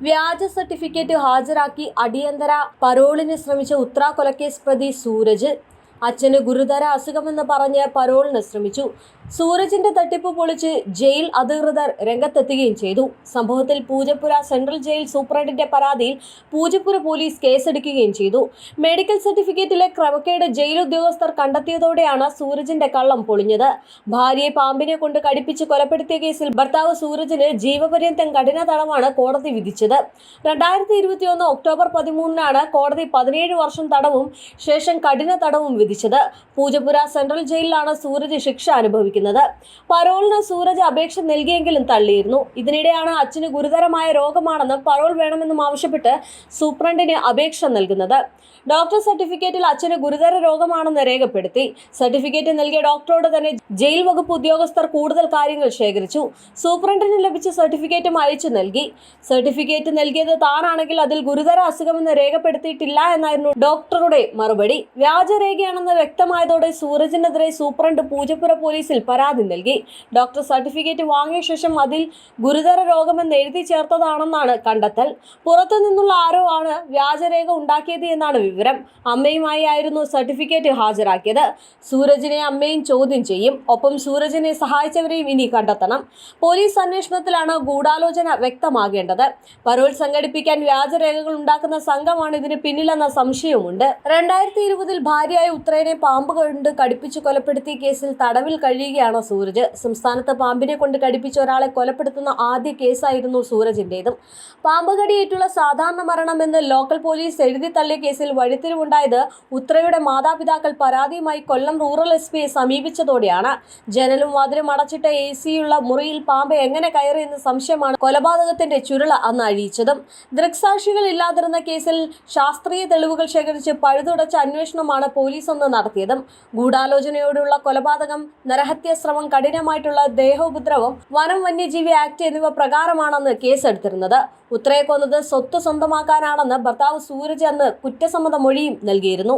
വ്യാജ സർട്ടിഫിക്കറ്റ് ഹാജരാക്കി അടിയന്തര പരോളിന് ശ്രമിച്ച ഉത്ര കൊലക്കേസ് പ്രതി സൂരജ് അച്ഛന് ഗുരുതര അസുഖമെന്ന് പറഞ്ഞ് പരോളിന് ശ്രമിച്ചു. സൂരജിന്റെ തട്ടിപ്പ് പൊളിച്ച് ജയിൽ അധികൃതർ രംഗത്തെത്തുകയും ചെയ്തു. സംഭവത്തിൽ പൂജപ്പുര സെൻട്രൽ ജയിൽ സൂപ്രണ്ടിന്റെ പരാതിയിൽ പൂജപ്പുര പോലീസ് കേസെടുക്കുകയും ചെയ്തു. മെഡിക്കൽ സർട്ടിഫിക്കറ്റിലെ ക്രമക്കേട് ജയിൽ ഉദ്യോഗസ്ഥർ കണ്ടെത്തിയതോടെയാണ് സൂരജിന്റെ കള്ളം പൊളിഞ്ഞത്. ഭാര്യയെ പാമ്പിനെ കൊണ്ട് കടിപ്പിച്ച് കൊലപ്പെടുത്തിയ കേസിൽ ഭർത്താവ് സൂരജിന് ജീവപര്യന്തം കഠിന തടവാണ് കോടതി വിധിച്ചത്. 2021 ഒക്ടോബർ 13 കോടതി 17 വർഷം തടവും ശേഷം കഠിന തടവും വിധിച്ചത്. പൂജപ്പുര സെൻട്രൽ ജയിലിലാണ് സൂരജ് ശിക്ഷ അനുഭവിക്കുന്നത്. പരോളിന് സൂരജ് അപേക്ഷ നൽകിയെങ്കിലും തള്ളിയിരുന്നു. ഇതിനിടെയാണ് അച്ഛന് ഗുരുതരമായ രോഗമാണെന്ന് പരോൾ വേണമെന്നും ആവശ്യപ്പെട്ട് സൂപ്രണ്ടിന് അപേക്ഷ നൽകുന്നത്. ഡോക്ടർ സർട്ടിഫിക്കറ്റിൽ അച്ഛന് ഗുരുതര രോഗമാണെന്ന് രേഖപ്പെടുത്തി. സർട്ടിഫിക്കറ്റ് നൽകിയ ഡോക്ടറോട് തന്നെ ജയിൽ വകുപ്പ് ഉദ്യോഗസ്ഥർ കൂടുതൽ കാര്യങ്ങൾ ശേഖരിച്ചു. സൂപ്രണ്ടിന് ലഭിച്ച സർട്ടിഫിക്കറ്റും അയച്ചു നൽകി. സർട്ടിഫിക്കറ്റ് നൽകിയത് താനാണെങ്കിൽ അതിൽ ഗുരുതര അസുഖമെന്ന് രേഖപ്പെടുത്തിയിട്ടില്ല എന്നായിരുന്നു ഡോക്ടറുടെ മറുപടി. വ്യാജരേഖയാണെന്ന് വ്യക്തമായതോടെ സൂരജിനെതിരെ സൂപ്രണ്ട് പൂജപ്പുര പോലീസിൽ പരാതി നൽകി. ഡോക്ടർ സർട്ടിഫിക്കറ്റ് വാങ്ങിയ ശേഷം അതിൽ ഗുരുതര രോഗമെന്ന് എഴുതി ചേർത്തതാണെന്നാണ് കണ്ടെത്തൽ. പുറത്തുനിന്നുള്ള ആരോ ആണ് വ്യാജരേഖ ഉണ്ടാക്കിയത് എന്നാണ് വിവരം. അമ്മയുമായി ആയിരുന്നു സർട്ടിഫിക്കറ്റ് ഹാജരാക്കിയത്. സൂരജിനെ അമ്മയും ചോദ്യം ചെയ്യും. ഒപ്പം സൂരജിനെ സഹായിച്ചവരെയും ഇനി കണ്ടെത്തണം. പോലീസ് അന്വേഷണത്തിലാണ് ഗൂഢാലോചന വ്യക്തമാകേണ്ടത്. പരോൾ സംഘടിപ്പിക്കാൻ വ്യാജരേഖകൾ ഉണ്ടാക്കുന്ന സംഘമാണ് ഇതിന് പിന്നിലെന്ന സംശയവുമുണ്ട്. 2020 ഭാര്യയായ ഉത്രയെ പാമ്പ് കൊണ്ട് കടിപ്പിച്ച് കൊലപ്പെടുത്തിയ കേസിൽ തടവിൽ കഴിയുകയാണ് സൂരജ്. സംസ്ഥാനത്ത് പാമ്പിനെ കൊണ്ട് കടിപ്പിച്ച് ഒരാളെ കൊലപ്പെടുത്തുന്ന ആദ്യ കേസായിരുന്നു സൂരജിന്റേതും. പാമ്പ് കടിയേറ്റുള്ള സാധാരണ മരണമെന്ന് ലോക്കൽ പോലീസ് എഴുതി തള്ളിയ കേസിൽ വഴിത്തിരിവുണ്ടായത് ഉത്രയുടെ മാതാപിതാക്കൾ പരാതിയുമായി കൊല്ലം റൂറൽ എസ്.പിയെ സമീപിച്ചതോടെയാണ്. ജനലും വാതിലും അടച്ചിട്ട AC-യുള്ള മുറിയിൽ പാമ്പ് എങ്ങനെ കയറി എന്ന സംശയമാണ് കൊലപാതകത്തിന്റെ ചുരുള അന്ന് അഴിയിച്ചതും. ദൃക്സാക്ഷികൾ ഇല്ലാതിരുന്ന കേസിൽ ശാസ്ത്രീയ തെളിവുകൾ ശേഖരിച്ച് പഴുതുടച്ച അന്വേഷണമാണ് പോലീസ് അന്ന് നടത്തിയതും. ഗൂഢാലോചനയോടുള്ള കൊലപാതകം, നരഹത്യാശ്രമം, കഠിനമായിട്ടുള്ള ദേഹോപദ്രവം, വനം വന്യജീവി ആക്ട് എന്നിവ പ്രകാരമാണെന്ന് കേസെടുത്തിരുന്നത്. ഉത്രയെ കൊന്നത് സ്വത്ത് സ്വന്തമാക്കാനാണെന്ന് ഭർത്താവ് സൂരജ് അന്ന് കുറ്റസമ്മത മൊഴിയും നൽകിയിരുന്നു.